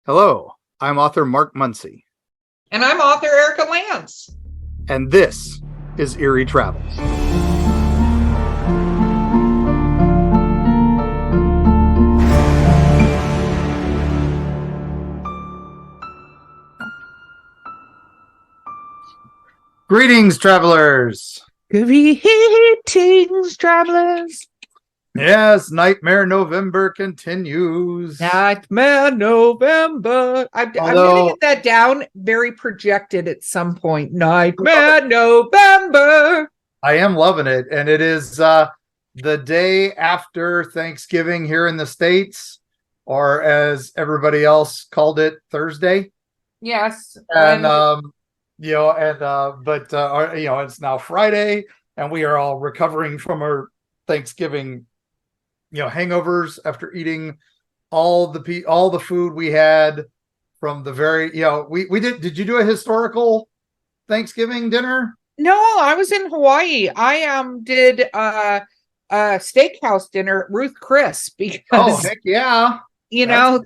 Hello, I'm author Mark Muncy, And I'm author Erika Lance. and this is Eerie Travels. Greetings, travelers. Greetings, travelers. Yes, Nightmare November continues. Nightmare November. I'm gonna get that down very projected at some point. Nightmare November. I am loving it, and it is the day after Thanksgiving here in the States, or as everybody else called it, Thursday. Yes. And it's now Friday, and we are all recovering from our Thanksgiving hangovers after eating all the food we had from the very we did you do a historical Thanksgiving dinner? No, I was in Hawaii. I did a steakhouse dinner at Ruth Chris because Heck yeah. I don't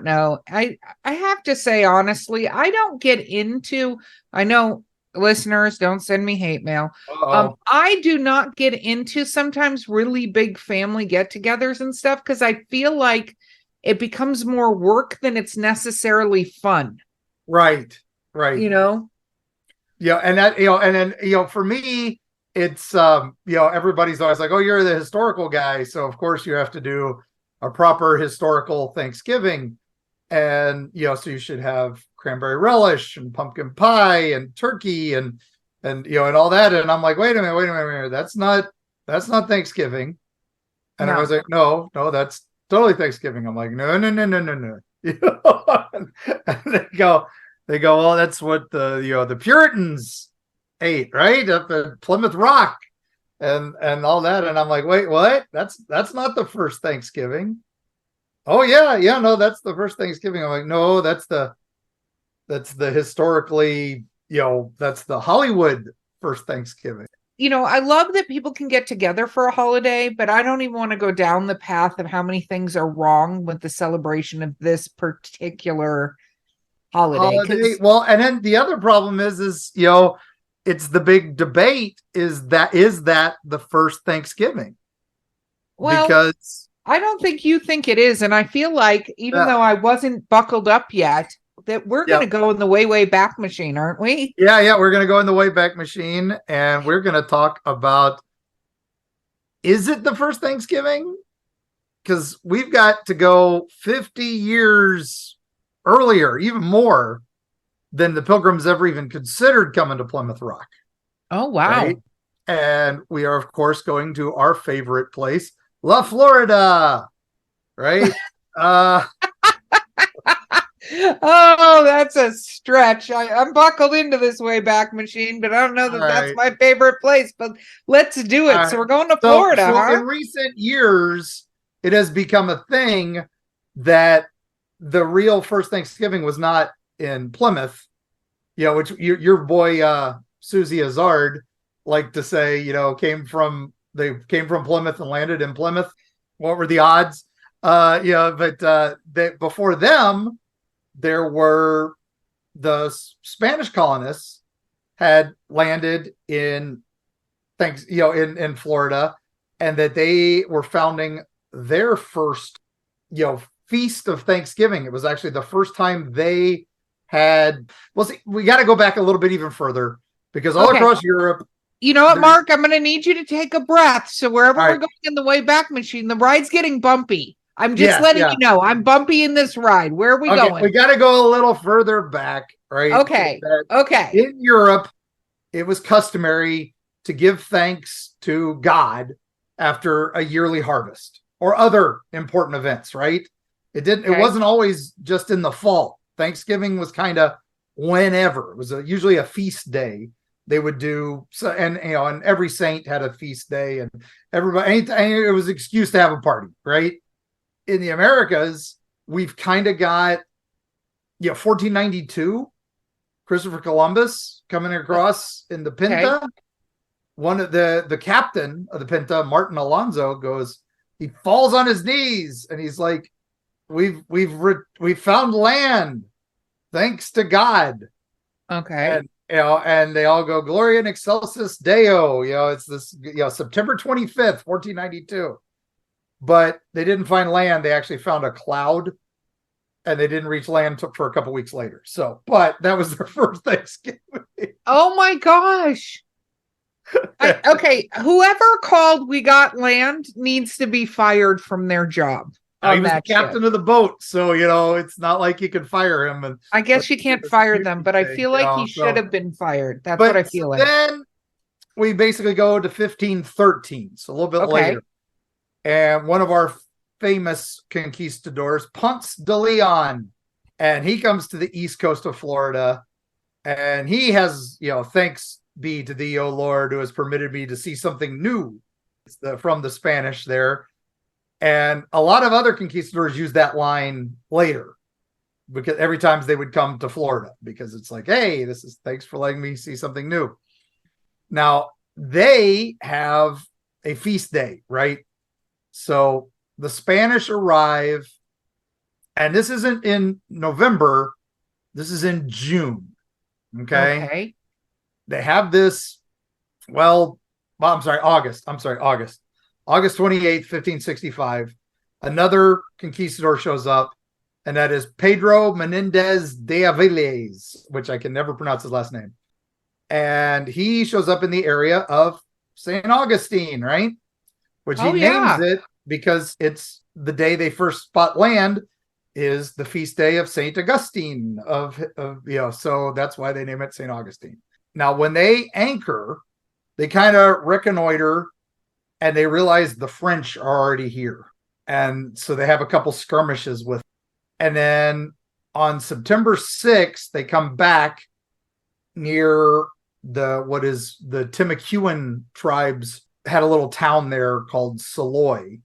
know. I have to say honestly, I don't get into, I know listeners, don't send me hate mail. I do not get into sometimes really big family get-togethers and stuff because I feel like it becomes more work than it's necessarily fun. Right. Yeah, and that and then for me, it's everybody's always like, oh, you're the historical guy, so of course you have to do a proper historical Thanksgiving, and so you should have cranberry relish and pumpkin pie and turkey and all that. And I'm like, wait a minute, that's not Thanksgiving. And I was like, no, that's totally Thanksgiving. I'm like, no. And they go, well, that's what the Puritans ate, right, up at Plymouth Rock and all that. And I'm like, wait, what? That's not the first Thanksgiving. Oh yeah, no, that's the first Thanksgiving. I'm like, no, that's the historically, that's the Hollywood first Thanksgiving. I love that people can get together for a holiday, but I don't even want to go down the path of how many things are wrong with the celebration of this particular holiday. Well, and then the other problem is it's the big debate is that the first Thanksgiving? Well, because I don't think you think it is, and I feel like even though I wasn't buckled up yet, that we're going to go in the way back machine, aren't we? Yeah, we're going to go in the way back machine, and we're going to talk about, is it the first Thanksgiving? Because we've got to go 50 years earlier, even more than the Pilgrims ever even considered coming to Plymouth Rock. Oh, wow. Right? And we are, of course, going to our favorite place, La Florida, right? Oh, that's a stretch. I'm buckled into this way back machine, but I don't know that that's my favorite place, but let's do it. So we're going to Florida. So in recent years, it has become a thing that the real first Thanksgiving was not in Plymouth, which your boy Susie Azard liked to say, came from Plymouth and landed in Plymouth. What were the odds? But before them, there were the Spanish colonists had landed in in Florida, and that they were founding their first feast of Thanksgiving. It was actually the first time they had. Well, see, we got to go back a little bit even further, because all across Europe. You know what, Mark? I'm going to need you to take a breath. So wherever we're going in the way back machine, the ride's getting bumpy. I'm just letting you know. I'm bumpy in this ride. Where are we going? We got to go a little further back, right? Okay. In Europe, it was customary to give thanks to God after a yearly harvest or other important events, right? It wasn't always just in the fall. Thanksgiving was kind of whenever. It was usually a feast day. They would do so, and every saint had a feast day, and everybody, it was an excuse to have a party, right? In the Americas, we've kind of got 1492, Christopher Columbus coming across in the Pinta. One of the captain of the Pinta, Martin Alonso, he falls on his knees, and he's like, we've found land, thanks to God. Okay. And and they all go Gloria in Excelsis Deo. It's this September 25th, 1492. But they didn't find land. They actually found a cloud, and they didn't reach land for a couple weeks later. So, but that was their first Thanksgiving. Oh my gosh. Okay, whoever called "We got land" needs to be fired from their job. He was the captain of the boat, so it's not like you can fire him. And I guess you can't fire them, but I feel like he should have been fired. That's what I feel like. Then we basically go to 1513, so a little bit later, and one of our famous conquistadors, Ponce de Leon, and he comes to the east coast of Florida, and he has, thanks be to thee, O Lord, who has permitted me to see something new. It's from the Spanish there. And a lot of other conquistadors use that line later, because every time they would come to Florida, because it's like, hey, thanks for letting me see something new. Now, they have a feast day, right? So the Spanish arrive, and this isn't in November, this is in June. Okay. They have this, August. August 28th, 1565, another conquistador shows up, and that is Pedro Menendez de Aviles, which I can never pronounce his last name. And he shows up in the area of St. Augustine, right? Which he names it because it's the day they first spot land is the feast day of St. Augustine so that's why they name it St. Augustine. Now, when they anchor, they kind of reconnoiter, and they realize the French are already here. And so they have a couple skirmishes with. And then on September 6th, they come back near the Timucuan tribes had a little town there called Saloy.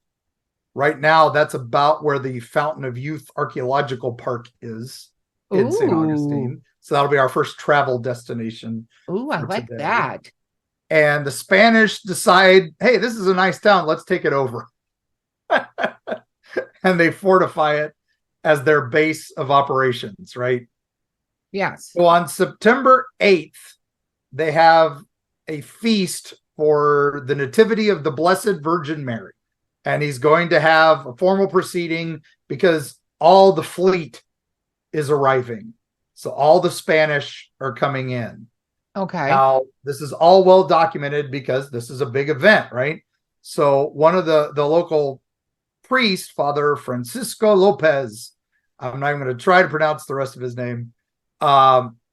Right now, that's about where the Fountain of Youth Archaeological Park is in St. Augustine. So that'll be our first travel destination. Ooh, I like that. And the Spanish decide, hey, this is a nice town. Let's take it over. And they fortify it as their base of operations, right? Yes. So on September 8th, they have a feast for the Nativity of the Blessed Virgin Mary. And he's going to have a formal proceeding because all the fleet is arriving. So all the Spanish are coming in. Okay. Now, this is all well documented because this is a big event, right? So one of the local priests, Father Francisco Lopez, I'm not even going to try to pronounce the rest of his name.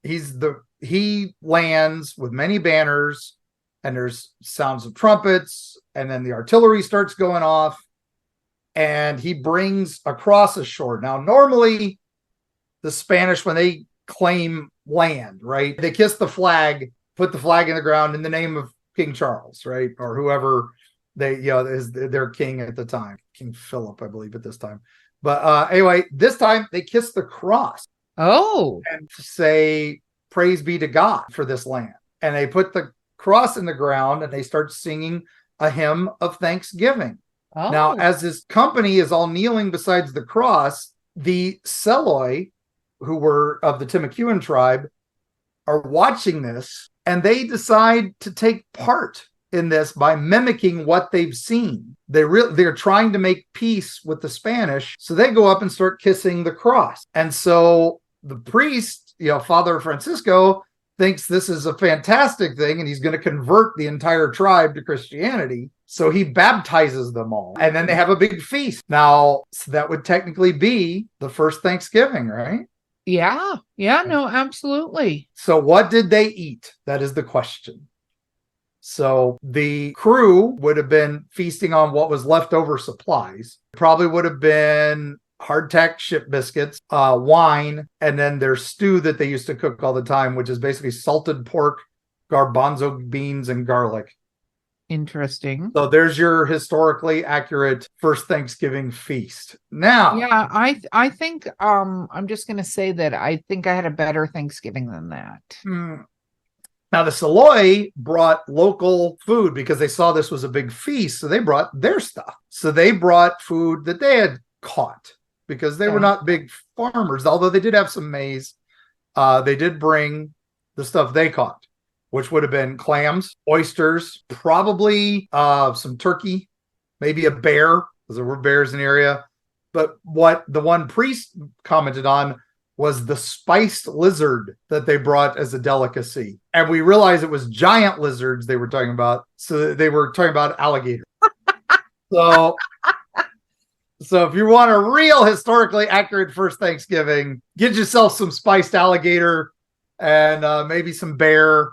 He lands with many banners, and there's sounds of trumpets, and then the artillery starts going off, and he brings a cross ashore. Now, normally the Spanish, when they claim land, right, they kiss the flag, put the flag in the ground in the name of King Charles, right, or whoever is their king at the time, King Philip, I believe, at this time. But anyway, this time they kiss the cross. And say praise be to God for this land, and they put the cross in the ground, and they start singing a hymn of thanksgiving. Now, as this company is all kneeling besides the cross, the Seloi, who were of the Timucuan tribe, are watching this, and they decide to take part in this by mimicking what they've seen. They're trying to make peace with the Spanish, so they go up and start kissing the cross. And so the priest, Father Francisco, thinks this is a fantastic thing, and he's going to convert the entire tribe to Christianity. So he baptizes them all, and then they have a big feast. Now, so that would technically be the first Thanksgiving, right? Yeah. No, absolutely. So what did they eat? That is the question. So the crew would have been feasting on what was leftover supplies. Probably would have been hardtack ship biscuits, wine, and then their stew that they used to cook all the time, which is basically salted pork, garbanzo beans, and garlic. Interesting. So there's your historically accurate first Thanksgiving feast. Now, yeah, I think I'm just going to say that I think I had a better Thanksgiving than that. Now the Seloi brought local food because they saw this was a big feast, so they brought their stuff. So they brought food that they had caught. because they were not big farmers, although they did have some maize. They did bring the stuff they caught, which would have been clams, oysters, probably some turkey, maybe a bear, because there were bears in the area. But what the one priest commented on was the spiced lizard that they brought as a delicacy. And we realized it was giant lizards they were talking about. So they were talking about alligator. So if you want a real historically accurate first Thanksgiving, get yourself some spiced alligator and maybe some bear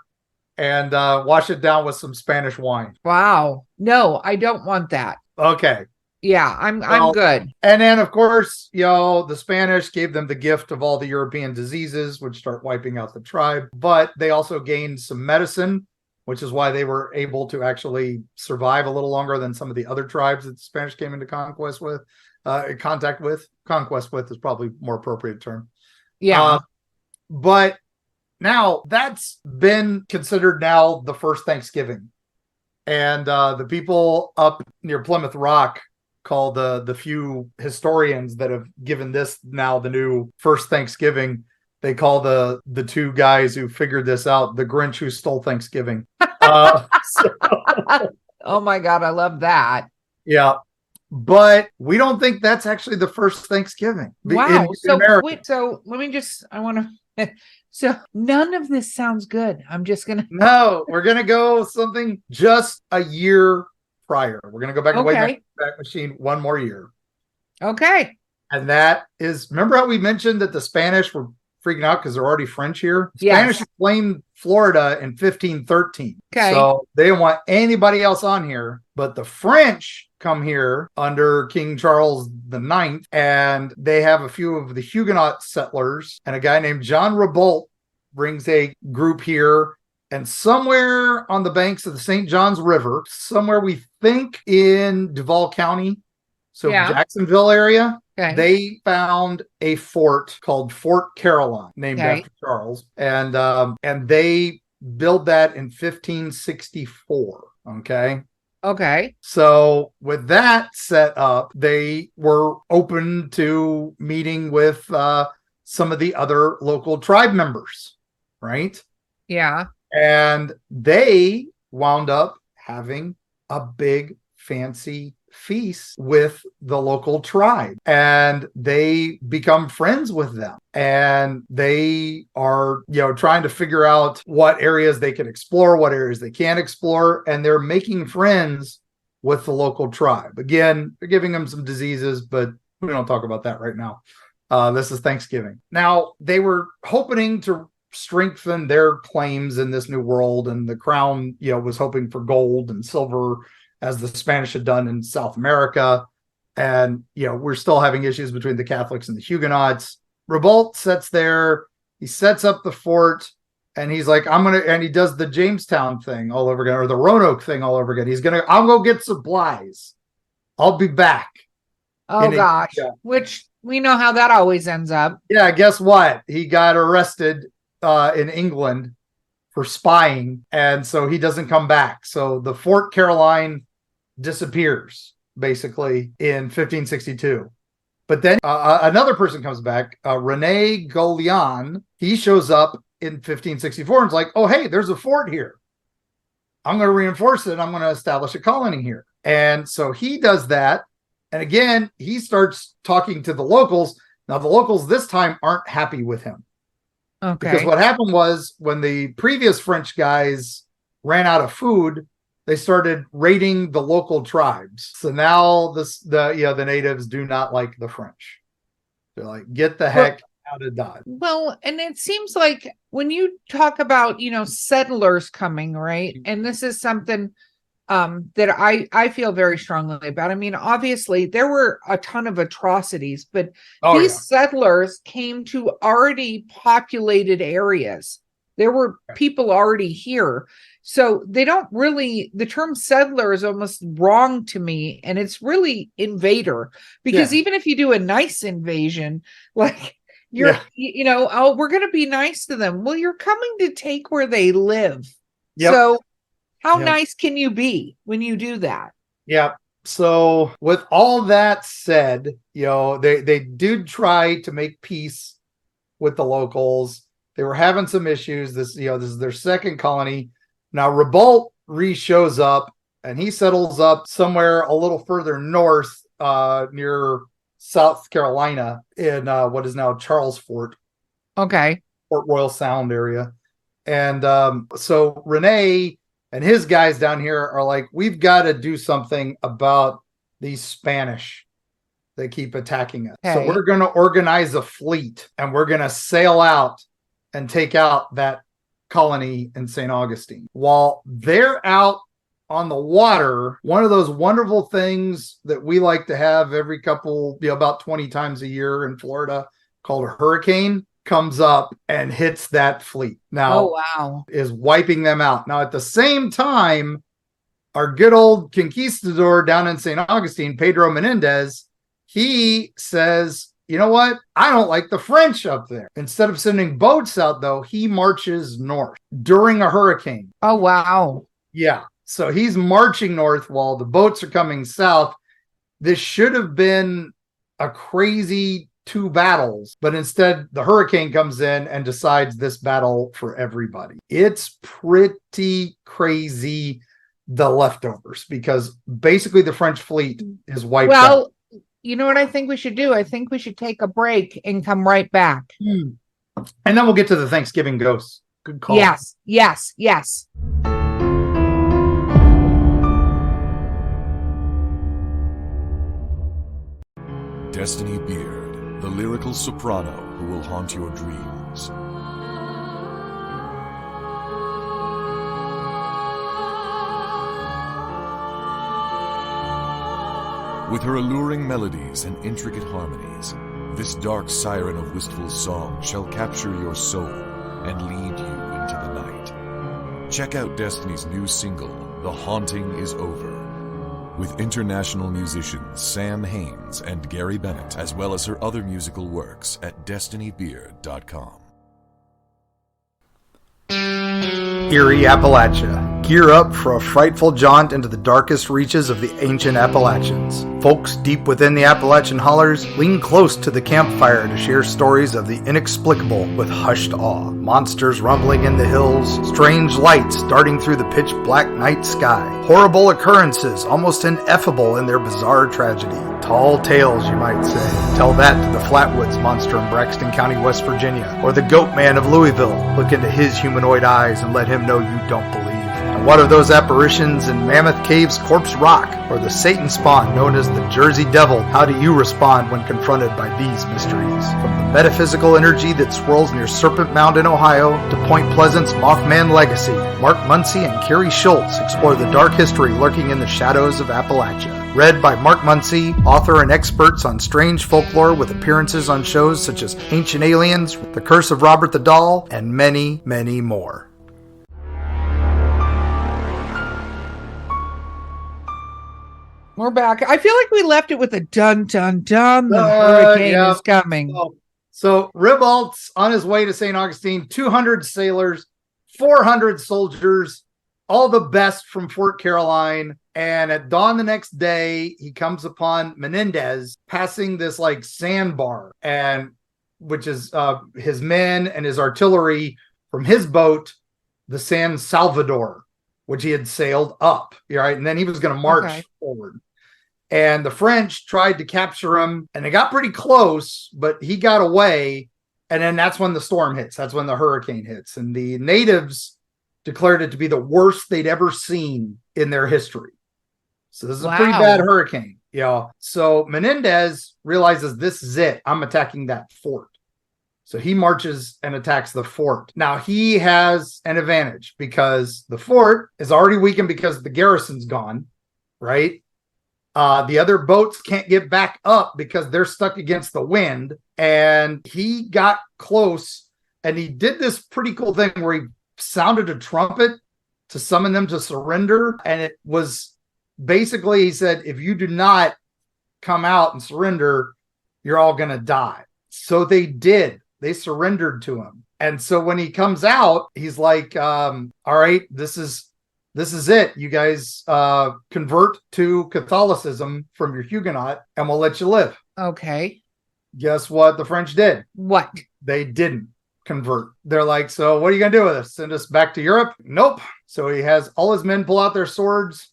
and wash it down with some Spanish wine. Wow. No, I don't want that. Okay. Yeah, I'm good. And then, of course, the Spanish gave them the gift of all the European diseases, which start wiping out the tribe. But they also gained some medicine, which is why they were able to actually survive a little longer than some of the other tribes that the Spanish came into contact with. Conquest with is probably a more appropriate term. Yeah. But now that's been considered now the first Thanksgiving. And the people up near Plymouth Rock call the few historians that have given this now the new first Thanksgiving, they call the two guys who figured this out the Grinch who stole Thanksgiving. Oh my God, I love that. Yeah. But we don't think that's actually the first Thanksgiving. Wow. So let me just, so none of this sounds good. I'm just going to. No, we're going to go something just a year prior. We're going to go back and Wayback Machine one more year. Okay. And that is, remember how we mentioned that the Spanish were freaking out because they're already French here? Yes. Spanish claimed Florida in 1513. Okay. So they didn't want anybody else on here, but the French come here under King Charles IX, and they have a few of the Huguenot settlers, and a guy named John Ribault brings a group here. And somewhere on the banks of the St. Johns River, somewhere we think in Duval County, so Jacksonville area, they found a fort called Fort Caroline, named after Charles, and they built that in 1564. Okay. So with that set up, they were open to meeting with some of the other local tribe members, right? Yeah. And they wound up having a big fancy feast with the local tribe, and they become friends with them, and they are trying to figure out what areas they can explore, what areas they can't explore, and they're making friends with the local tribe. Again, they're giving them some diseases, but we don't talk about that right now. This is Thanksgiving. Now, they were hoping to strengthen their claims in this new world, and the crown was hoping for gold and silver as the Spanish had done in South America. And we're still having issues between the Catholics and the Huguenots. Ribault sets there, he sets up the fort, and he's like, and he does the Jamestown thing all over again, or the Roanoke thing all over again. I'll go get supplies, I'll be back. Oh gosh, which we know how that always ends up. Yeah, guess what? He got arrested in England for spying, and so he doesn't come back. So the Fort Caroline disappears basically in 1562. But then another person comes back, Rene Goulion. He shows up in 1564 and is like, oh, hey, there's a fort here. I'm going to reinforce it. I'm going to establish a colony here. And so he does that. And again, he starts talking to the locals. Now, the locals this time aren't happy with him. Okay. Because what happened was when the previous French guys ran out of food, they started raiding the local tribes. So now the natives do not like the French. They're like, get the heck out of Dodge. Well, and it seems like when you talk about, settlers coming, right? And this is something that I feel very strongly about. I mean, obviously there were a ton of atrocities, but these settlers came to already populated areas. There were people already here. So they don't really, the term settler is almost wrong to me. And it's really invader, because even if you do a nice invasion, like we're going to be nice to them. Well, you're coming to take where they live. Yep. So how nice can you be when you do that? Yeah. So with all that said, they did try to make peace with the locals. They were having some issues. This is their second colony. Now Revolt shows up, and he settles up somewhere a little further north, near South Carolina in what is now Charles Fort. Okay. Port Royal Sound area. And so Renee and his guys down here are like, we've got to do something about these Spanish that keep attacking us. Okay. So we're going to organize a fleet, and we're going to sail out and take out that colony in St. Augustine. While they're out on the water, one of those wonderful things that we like to have every couple, about 20 times a year in Florida, called a hurricane, comes up and hits that fleet. Now, wow, is wiping them out. Now, at the same time, our good old conquistador down in St. Augustine, Pedro Menendez, he says, you know what? I don't like the French up there. Instead of sending boats out, though, he marches north during a hurricane. Oh, wow. Yeah. So he's marching north while the boats are coming south. This should have been a crazy 2 battles, but instead the hurricane comes in and decides this battle for everybody. It's pretty crazy, the leftovers, because basically the French fleet is wiped out. Well, you know what I think we should do? I think we should take a break and come right back. And then we'll get to the Thanksgiving ghosts. Good call. Yes. Destiny Beard, the lyrical soprano who will haunt your dreams. With her alluring melodies and intricate harmonies, this dark siren of wistful song shall capture your soul and lead you into the night. Check out Destiny's new single, The Haunting Is Over, with international musicians Sam Haines and Gary Bennett, as well as her other musical works at destinybeard.com. Eerie, Appalachia. Gear up for a frightful jaunt into the darkest reaches of the ancient Appalachians. Folks deep within the Appalachian hollers lean close to the campfire to share stories of the inexplicable with hushed awe. Monsters rumbling in the hills, strange lights darting through the pitch black night sky, horrible occurrences almost ineffable in their bizarre tragedy. Tall tales, you might say. Tell that to the Flatwoods monster in Braxton County, West Virginia, or the Goat Man of Louisville. Look into his humanoid eyes and let him know you don't believe. And what of those apparitions in Mammoth Cave's Corpse Rock, or the Satan spawn known as the Jersey Devil? How do you respond when confronted by these mysteries? From the metaphysical energy that swirls near Serpent Mound in Ohio to Point Pleasant's Mothman legacy, Mark Muncy and Carrie Schultz explore the dark history lurking in the shadows of Appalachia. Read by Mark Muncy, author and experts on strange folklore with appearances on shows such as Ancient Aliens, The Curse of Robert the Doll, and many, many more. We're back. I feel like we left it with a dun dun dun. The hurricane is coming. So Ribault's on his way to St. Augustine, 200 sailors, 400 soldiers, all the best from Fort Caroline. And at dawn the next day, he comes upon Menendez passing this like sandbar, and which is his men and his artillery from his boat, the San Salvador, which he had sailed up. Right, and then he was going to march forward. And the French tried to capture him, and they got pretty close, but he got away. And then that's when the storm hits. That's when the hurricane hits. And the natives declared it to be the worst they'd ever seen in their history. So this is a pretty bad hurricane. So Menendez realizes this is it. I'm attacking that fort. So he marches and attacks the fort. Now he has an advantage because the fort is already weakened because the garrison's gone, right? The other boats can't get back up because they're stuck against the wind. And he got close, and he did this pretty cool thing where he sounded a trumpet to summon them to surrender. And it was basically, he said, if you do not come out and surrender, you're all going to die. So they did. They surrendered to him. And so when he comes out, he's like, all right, this is this is it. You guys convert to Catholicism from your Huguenot and we'll let you live. Okay. Guess what the French did? What? They didn't convert. They're like, so what are you going to do with us? Send us back to Europe? Nope. So he has all his men pull out their swords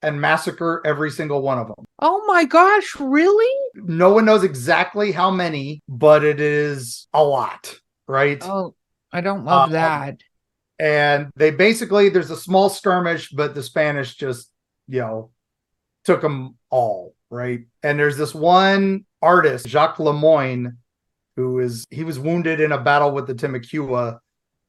and massacre every single one of them. Oh my gosh, really? No one knows exactly how many, but it is a lot, right? Oh, I don't love that. And they basically, there's a small skirmish, but the Spanish just, took them all, right? And there's this one artist, Jacques Lemoyne, he was wounded in a battle with the Timucua.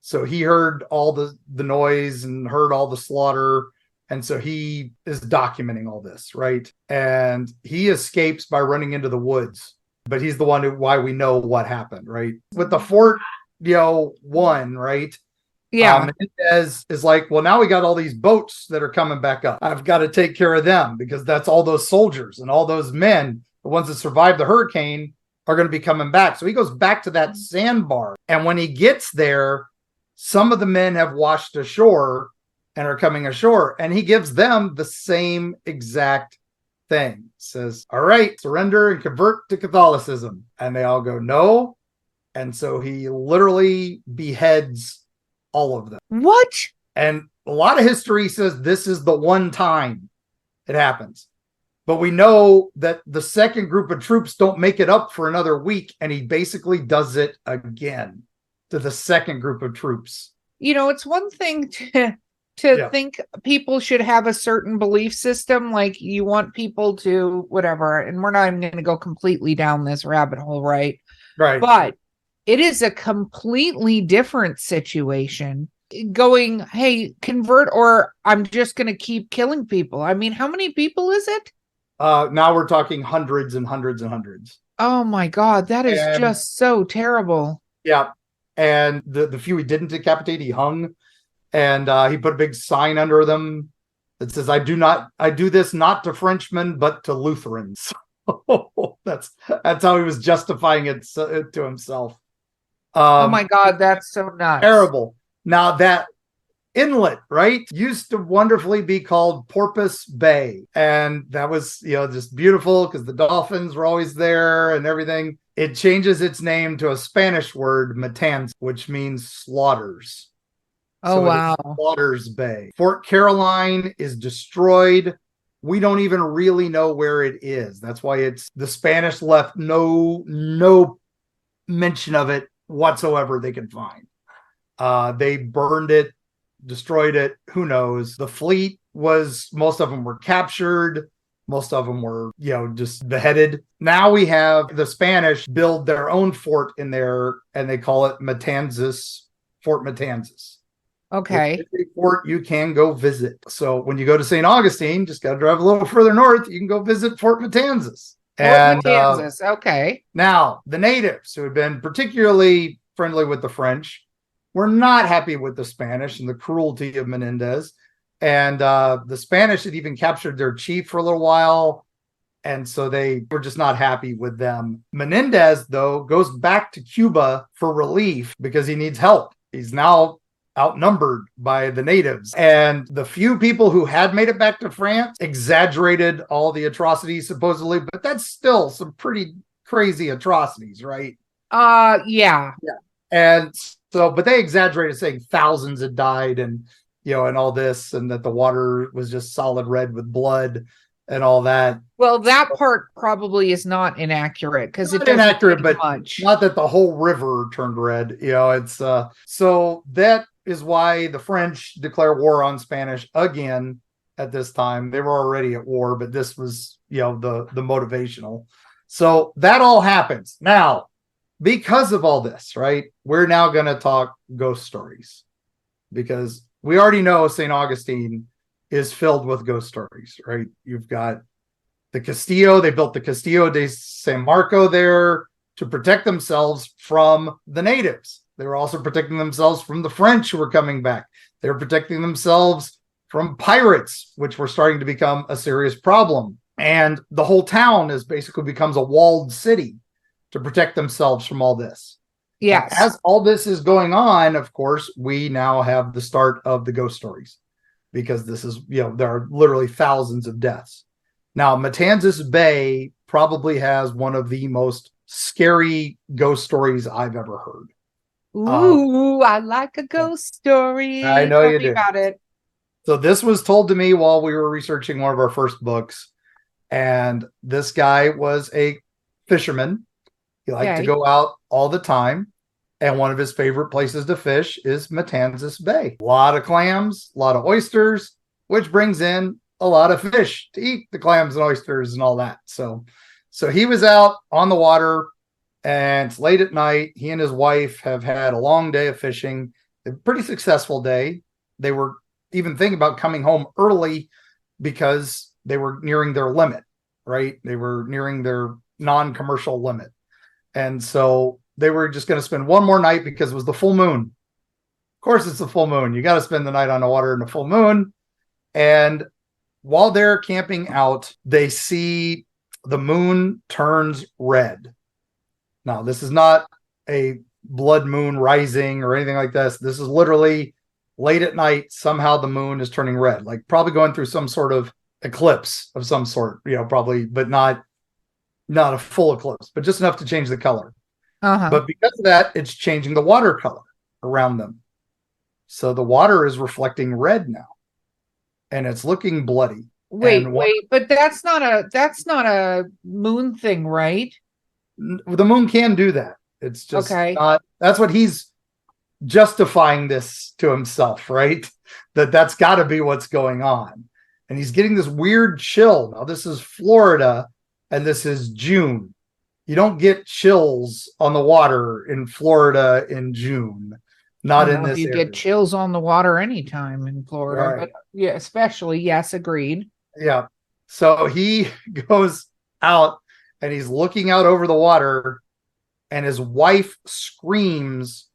So he heard all the noise and heard all the slaughter. And so he is documenting all this, right? And he escapes by running into the woods, but he's the one why we know what happened, right? With the fort, won, right? Yeah. Menendez is like, well, now we got all these boats that are coming back up. I've got to take care of them because that's all those soldiers and all those men, the ones that survived the hurricane, are going to be coming back. So he goes back to that sandbar. And when he gets there, some of the men have washed ashore and are coming ashore. And he gives them the same exact thing. Says, all right, surrender and convert to Catholicism. And they all go, no. And so he literally beheads all of them. What? And a lot of history says this is the one time it happens. But we know that the second group of troops don't make it up for another week. And he basically does it again to the second group of troops. It's one thing to think people should have a certain belief system. Like you want people to whatever. And we're not even going to go completely down this rabbit hole, right? Right. But it is a completely different situation going, hey, convert, or I'm just going to keep killing people. I mean, how many people is it? Now we're talking hundreds and hundreds and hundreds. Oh my God, that is just so terrible. Yeah. And the few he didn't decapitate, he hung, and he put a big sign under them that says, I do this not to Frenchmen, but to Lutherans. That's how he was justifying it to himself. Oh my God, that's so nuts. Terrible. Now that inlet, right, used to wonderfully be called Porpoise Bay. And that was, just beautiful because the dolphins were always there and everything. It changes its name to a Spanish word, matanza, which means slaughters. Oh, so wow. Slaughters Bay. Fort Caroline is destroyed. We don't even really know where it is. That's why the Spanish left no mention of it whatsoever they could find. They burned it, destroyed it. Who knows? The fleet most of them were captured. Most of them were, just beheaded. Now we have the Spanish build their own fort in there, and they call it Matanzas, Fort Matanzas. Okay. Fort you can go visit. So when you go to St. Augustine, just got to drive a little further north, you can go visit Fort Matanzas. Matanzas. Okay. Now, the natives who had been particularly friendly with the French were not happy with the Spanish and the cruelty of Menendez. And the Spanish had even captured their chief for a little while. And so they were just not happy with them. Menendez, though, goes back to Cuba for relief because he needs help. He's now outnumbered by the natives. And the few people who had made it back to France exaggerated all the atrocities, supposedly. But that's still some pretty crazy atrocities, right? Yeah. And so, but they exaggerated, saying thousands had died and, and all this, and that the water was just solid red with blood and all that. Well, that part probably is not inaccurate because it's inaccurate, but much. Not that the whole river turned red. It's so that is why the French declare war on Spanish again at this time. They were already at war, but this was, the motivational. So that all happens. Now, because of all this, right, we're now going to talk ghost stories because we already know St. Augustine is filled with ghost stories, right? You've got the Castillo. They built the Castillo de San Marco there to protect themselves from the natives. They were also protecting themselves from the French who were coming back. They were protecting themselves from pirates, which were starting to become a serious problem. And the whole town basically becomes a walled city to protect themselves from all this. Yes. And as all this is going on, of course, we now have the start of the ghost stories. because this is, there are literally thousands of deaths. Now, Matanzas Bay probably has one of the most scary ghost stories I've ever heard. Ooh, I like a ghost story. I know Tell you me do. about it. So this was told to me while we were researching one of our first books. And this guy was a fisherman. He liked to go out all the time. And one of his favorite places to fish is Matanzas Bay. A lot of clams, a lot of oysters, which brings in a lot of fish to eat the clams and oysters and all that. So he was out on the water, and it's late at night. He and his wife have had a long day of fishing, a pretty successful day. They were even thinking about coming home early because they were nearing their limit, right? They were nearing their non-commercial limit. And so they were just going to spend one more night because it was the full moon. Of course, it's the full moon. You got to spend the night on the water in the full moon. And while they're camping out, they see the moon turns red. Now, this is not a blood moon rising or anything like this. This is literally late at night. Somehow the moon is turning red, like probably going through some sort of eclipse of some sort, probably, but not a full eclipse, but just enough to change the color. But because of that, it's changing the water color around them. So the water is reflecting red now, and it's looking bloody. Wait, but that's not a moon thing, right? The moon can do that. It's just okay. Not. That's what he's justifying this to himself, right? That's got to be what's going on. And he's getting this weird chill. Now, this is Florida, and this is June. You don't get chills on the water in Florida in June. Not in this you area. Get chills on the water anytime in Florida. Right. But yeah, especially, yes, agreed. Yeah. So he goes out and he's looking out over the water, and his wife screams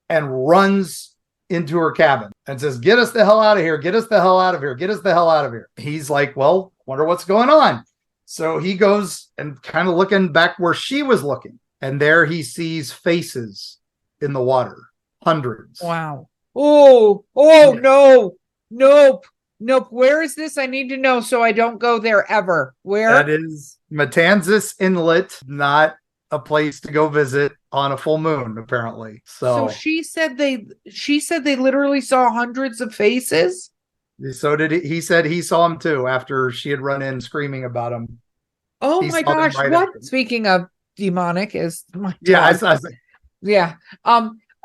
and runs into her cabin and says, "Get us the hell out of here. Get us the hell out of here. Get us the hell out of here." He's like, well, wonder what's going on. So he goes and kind of looking back where she was looking, and there he sees faces in the water, hundreds. Wow. Oh, yeah. No, nope. Where is this? I need to know so I don't go there ever. Where? That is Matanzas Inlet, not a place to go visit on a full moon, apparently. So she said they literally saw hundreds of faces. So did he said he saw him too after she had run in screaming about him. Oh my gosh. Right what? After. Speaking of demonic is my yeah.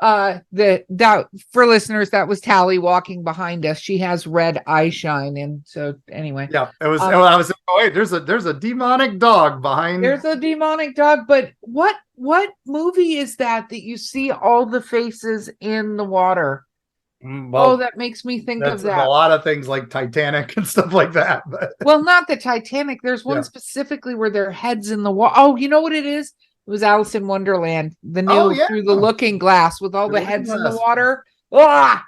That for listeners, that was Tally walking behind us. She has red eye shine, and so anyway. Yeah, it was. I was. Oh wait, there's a demonic dog behind. There's a demonic dog, but what movie is that you see all the faces in the water? Well, that makes me think of that. A lot of things like Titanic and stuff like that. But. Well, not the Titanic. There's one specifically where their heads in the water. Oh, you know what it is? It was Alice in Wonderland, the new Through the Looking Glass with all the heads in the water. Ah,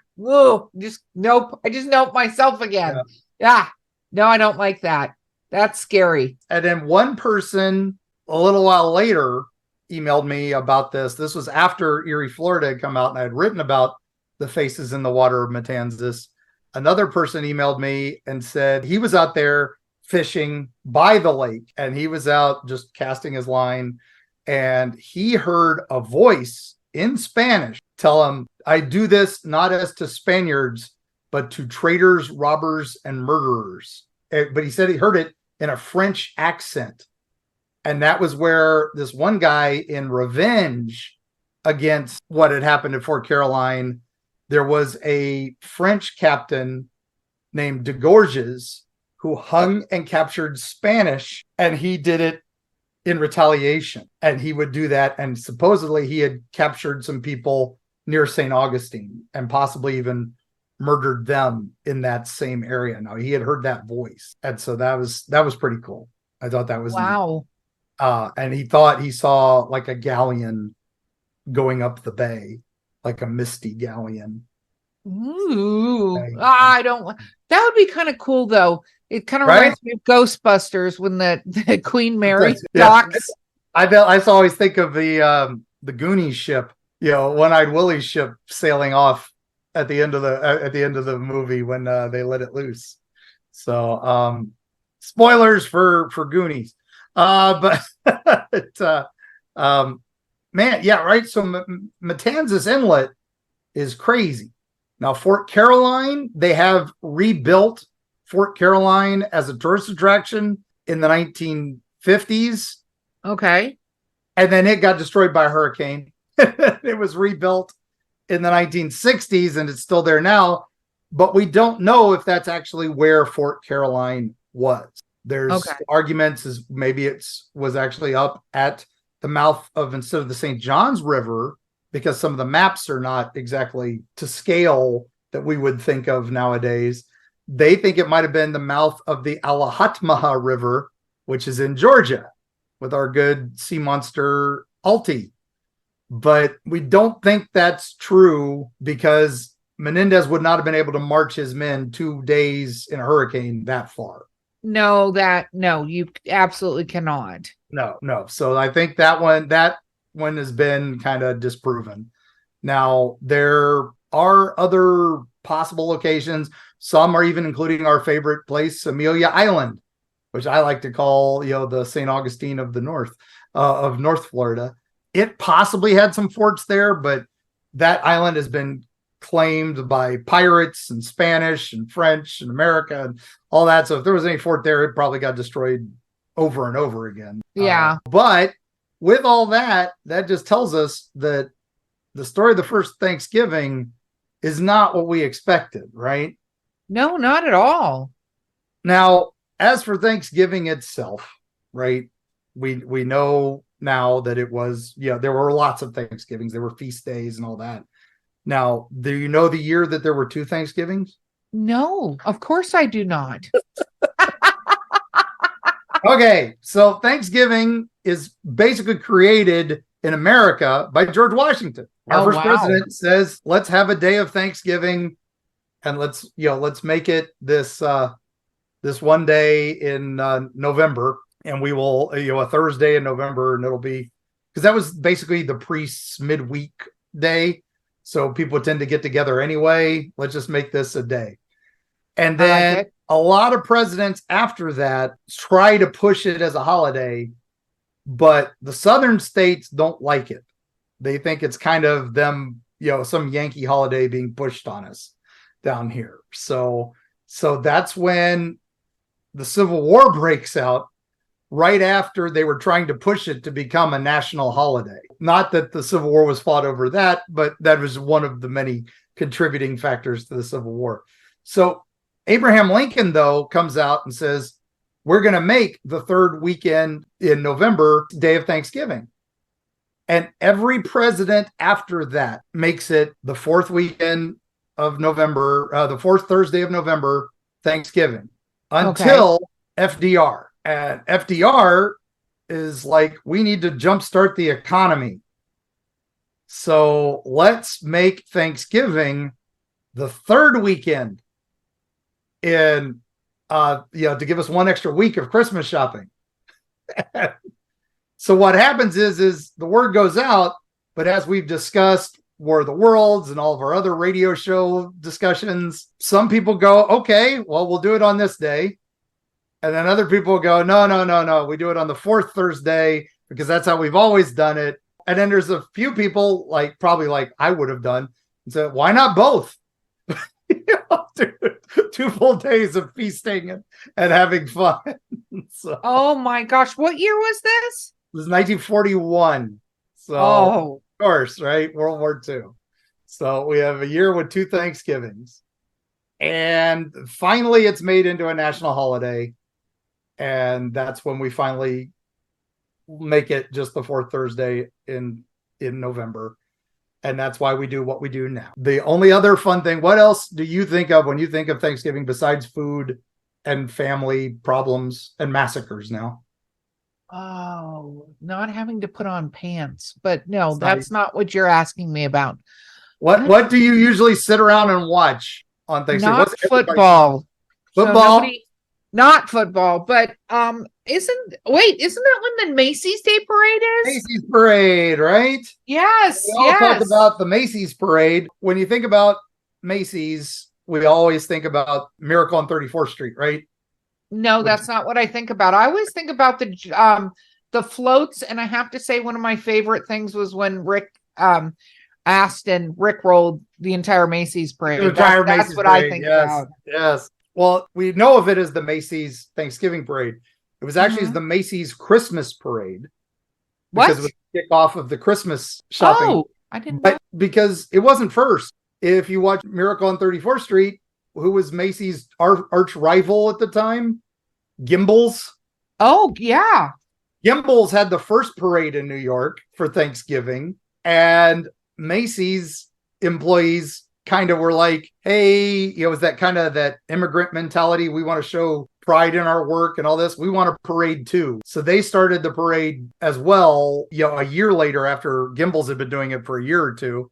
just nope. I just nope myself again. Yeah. No, I don't like that. That's scary. And then one person a little while later emailed me about this. This was after Eerie, Florida had come out, and I had written about the faces in the water of Matanzas. Another person emailed me and said he was out there fishing by the lake, and he was out just casting his line. And he heard a voice in Spanish tell him, "I do this not as to Spaniards, but to traitors, robbers, and murderers." But he said he heard it in a French accent. And that was where this one guy, in revenge against what had happened at Fort Caroline, there was a French captain named de Gorges who hung and captured Spanish, and he did it in retaliation. And he would do that, and supposedly he had captured some people near St. Augustine and possibly even murdered them in that same area. Now, he had heard that voice, and so that was pretty cool. I thought that was wow. Neat. And he thought he saw like a galleon going up the bay, like a misty galleon. Ooh, I don't. That would be kind of cool, though. It kind of reminds me of Ghostbusters when the Queen Mary docks. I always think of the Goonies ship, One-Eyed Willie's ship sailing off at the end of the movie when they let it loose. So spoilers for Goonies. But man, yeah, right. So Matanzas Inlet is crazy. Now, Fort Caroline, they have rebuilt Fort Caroline as a tourist attraction in the 1950s. Okay. And then it got destroyed by a hurricane. It was rebuilt in the 1960s and it's still there now. But we don't know if that's actually where Fort Caroline was. There's arguments as maybe it was actually up at the mouth of, instead of the St. Johns River, because some of the maps are not exactly to scale that we would think of nowadays. They think it might have been the mouth of the Allahatmaha River, which is in Georgia, with our good sea monster Alti. But we don't think that's true because Menendez would not have been able to march his men 2 days in a hurricane that far. No, you absolutely cannot. No. So I think that one has been kind of disproven. Now, there are other possible locations. Some are even including our favorite place, Amelia Island, which I like to call, the St. Augustine of the North, of North Florida. It possibly had some forts there, but that island has been claimed by pirates and Spanish and French and America and all that. So if there was any fort there, it probably got destroyed over and over again. Yeah. But with all that just tells us that the story of the first Thanksgiving is not what we expected, right? No, not at all. Now, as for Thanksgiving itself, right? We know now that it was, there were lots of Thanksgivings. There were feast days and all that. Now, do you know the year that there were 2 Thanksgivings? No, of course I do not. Okay, so Thanksgiving is basically created in America by George Washington. Our first president says, let's have a day of Thanksgiving and let's make it this one day in November, and we will, a Thursday in November, and it'll be, because that was basically the priest's midweek day. So people tend to get together anyway. Let's just make this a day. And then a lot of presidents after that try to push it as a holiday, but the southern states don't like it. They think it's kind of them, some Yankee holiday being pushed on us down here. So that's when the Civil War breaks out, right after they were trying to push it to become a national holiday. Not that the Civil War was fought over that, but that was one of the many contributing factors to the Civil War. So Abraham Lincoln, though, comes out and says, we're going to make the third weekend in November day of Thanksgiving. And every president after that makes it the fourth weekend of November, the fourth Thursday of November, Thanksgiving, until FDR. And FDR is like, we need to jumpstart the economy. So let's make Thanksgiving the third weekend in, to give us one extra week of Christmas shopping. So what happens is the word goes out, but as we've discussed War of the Worlds and all of our other radio show discussions, some people go, okay, well, we'll do it on this day. And then other people go, no. We do it on the fourth Thursday because that's how we've always done it. And then there's a few people probably like I would have done and said, why not both? Two full days of feasting and having fun. So, oh my gosh. What year was this? It was 1941. So of course, right? World War II. So we have a year with 2 Thanksgivings. And finally it's made into a national holiday. And that's when we finally make it just the fourth Thursday in November. And that's why we do what we do now. The only other fun thing, what else do you think of when you think of Thanksgiving besides food and family problems and massacres now? Oh, not having to put on pants. But no, that's not what you're asking me about. What do you usually sit around and watch on Thanksgiving? Not football. Football? So not football, but isn't that when the Macy's Day Parade is? Macy's Parade, right? Yes, We all talk about the Macy's Parade. When you think about Macy's, we always think about Miracle on 34th Street, right? No, that's not what I think about. I always think about the floats, and I have to say one of my favorite things was when Rick asked and Rick rolled the entire Macy's parade. That's what I think about. Yes. Well, we know of it as the Macy's Thanksgiving parade. It was actually the Macy's Christmas parade. Because it was the kickoff of the Christmas shopping. Oh, I didn't know. Because it wasn't first. If you watch Miracle on 34th Street, who was Macy's arch rival at the time? Gimbel's. Oh, yeah. Gimbel's had the first parade in New York for Thanksgiving, and Macy's employees kind of were like, hey, it was that kind of that immigrant mentality. We want to show pride in our work and all this. We want a parade too. So they started the parade as well, a year later after Gimbel's had been doing it for a year or two.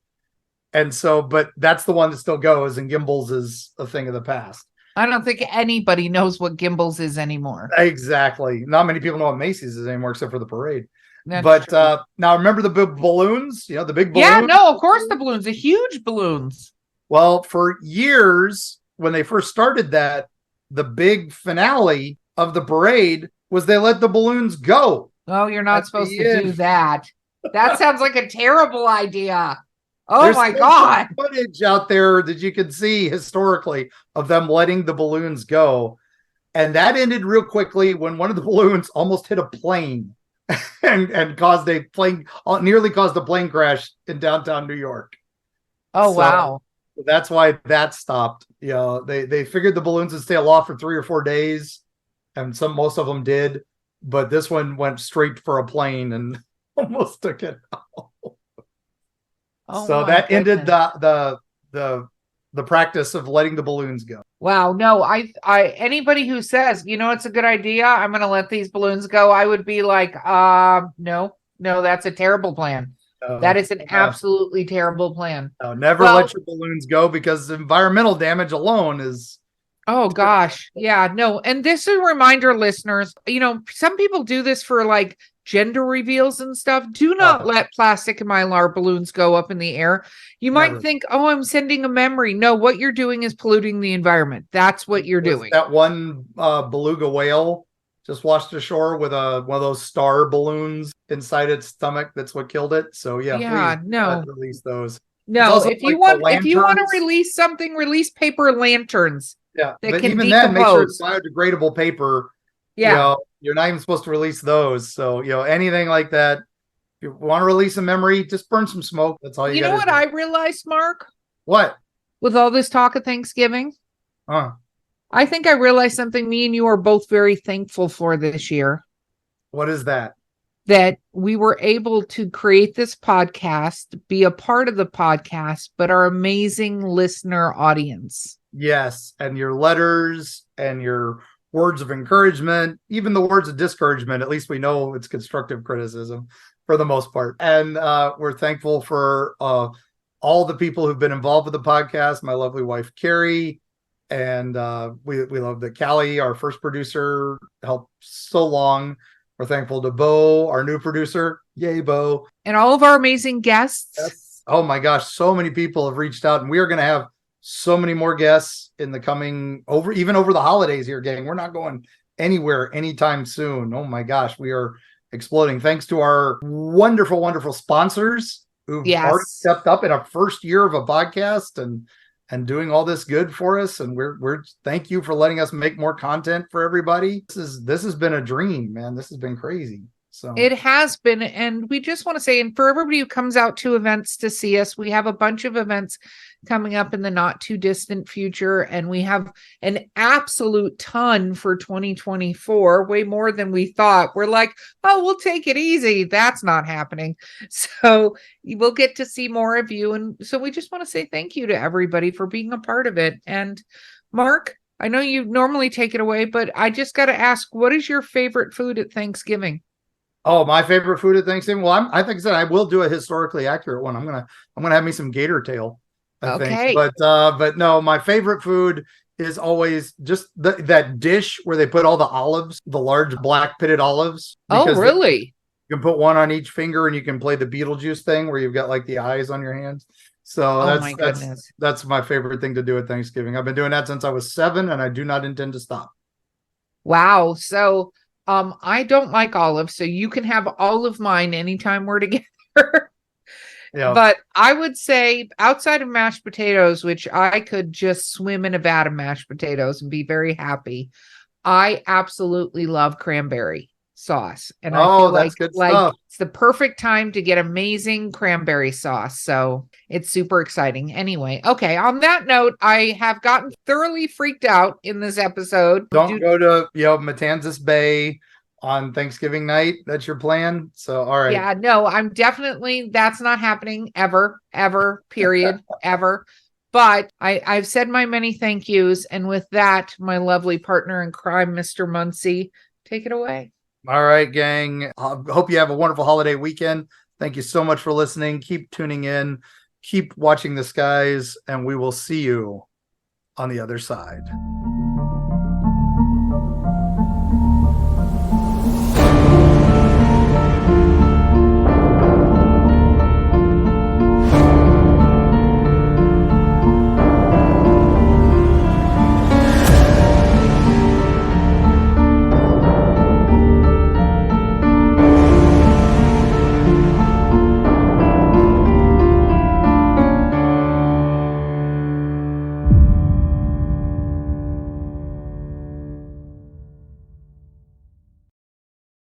And so, but that's the one that still goes, and Gimbel's is a thing of the past. I don't think anybody knows what Gimbel's is anymore. Exactly. Not many people know what Macy's is anymore, except for the parade. That's true. Now remember the big balloons? The big balloons? Yeah, no, of course the balloons, the huge balloons. Well, for years, when they first started that, the big finale of the parade was they let the balloons go. Oh, you're not supposed to do that. That sounds like a terrible idea. Oh, there's my God. Footage out there that you can see historically of them letting the balloons go. And that ended real quickly when one of the balloons almost hit a plane and nearly caused a plane crash in downtown New York. Oh, wow. That's why that stopped. They figured the balloons would stay aloft for 3 or 4 days, and most of them did, but this one went straight for a plane and almost took it out. So that ended the practice of letting the balloons go. Wow, no, I anybody who says, it's a good idea, I'm going to let these balloons go, I would be like, no, that's a terrible plan. That is an absolutely terrible plan. No, never let your balloons go, because environmental damage alone is. Oh gosh. Yeah, no. And this is a reminder, listeners, some people do this for like gender reveals and stuff. Do not let plastic and mylar balloons go up in the air. You might think, oh, I'm sending a memory. No, what you're doing is polluting the environment. That's what you're doing. That one beluga whale just washed ashore with one of those star balloons inside its stomach. That's what killed it. So please, no, release those. No, if you want to release something, release paper lanterns. Yeah, that but can even decompose. then, make sure it's biodegradable paper. Yeah, you're not even supposed to release those. So anything like that, if you want to release a memory, just burn some smoke. That's all you. You know what I realized, Mark? What? With all this talk of Thanksgiving, I think I realized something me and you are both very thankful for this year. What is that? That we were able to create this podcast, be a part of the podcast, but our amazing listener audience. Yes. And your letters and your words of encouragement, even the words of discouragement, at least we know it's constructive criticism for the most part. And we're thankful for all the people who've been involved with the podcast. My lovely wife, Carrie. And we love that Callie, our first producer, helped so long. We're thankful to Beau, our new producer. Yay, Beau. And all of our amazing guests. Yes. Oh my gosh, so many people have reached out, and we are going to have so many more guests in the coming over the holidays here, gang. We're not going anywhere anytime soon. Oh my gosh, we are exploding. Thanks to our wonderful, wonderful sponsors who've already stepped up in our first year of a podcast and doing all this good for us. And we're thank you for letting us make more content for everybody. This has been a dream, man. This has been crazy. So it has been. And we just want to say, and for everybody who comes out to events to see us, we have a bunch of events coming up in the not too distant future. And we have an absolute ton for 2024, way more than we thought. We're like, oh, we'll take it easy. That's not happening. So we'll get to see more of you. And so we just want to say thank you to everybody for being a part of it. And Mark, I know you normally take it away, but I just got to ask, what is your favorite food at Thanksgiving? Oh, my favorite food at Thanksgiving. Well, I think I said I will do a historically accurate one. I'm gonna have me some gator tail. I think. But no, my favorite food is always just that dish where they put all the olives, the large black pitted olives. Oh, really? You can put one on each finger, and you can play the Beetlejuice thing where you've got like the eyes on your hands. So Oh my goodness. that's my favorite thing to do at Thanksgiving. I've been doing that since I was 7, and I do not intend to stop. Wow. So I don't like olives, so you can have all of mine anytime we're together. Yeah. But I would say outside of mashed potatoes, which I could just swim in a vat of mashed potatoes and be very happy, I absolutely love cranberry sauce. And I feel that's good like stuff. it's the perfect time to get amazing cranberry sauce. So it's super exciting. Anyway, okay. On that note, I have gotten thoroughly freaked out in this episode. Don't go to Matanzas Bay on Thanksgiving night. That's your plan. So all right. Yeah, no, that's not happening ever, period, ever. But I've said my many thank yous. And with that, my lovely partner in crime, Mr. Muncy, take it away. All right, gang. I hope you have a wonderful holiday weekend. Thank you so much for listening. Keep tuning in. Keep watching the skies, and we will see you on the other side.